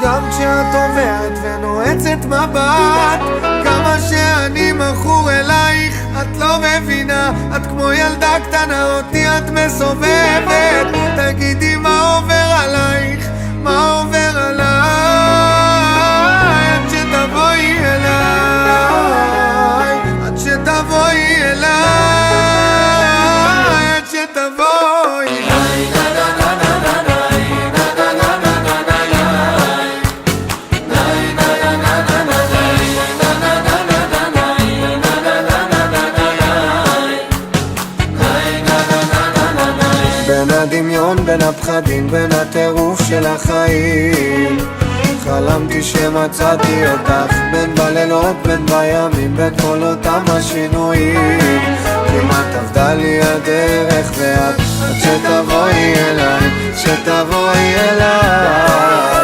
גם כשאת עוברת ונועצת מבט, כמה שאני מכור אלייך את לא מבינה. את כמו ילדה קטנה, אותי את מסובבת. תגידי מה עובר עלייך, מה עובר עליי, עד שתבואי אליי, עד שתבואי אליי, עד שתבואי אליי. בין הדמיון, בין הפחדים, בין הטירוף של החיים, חלמתי שמצאתי אותך, בין בלילות, בין בימים, בין כל אותם השינויים. כמעט עבדה לי הדרך ואת, עד שתבואי אליי, שתבואי אליי.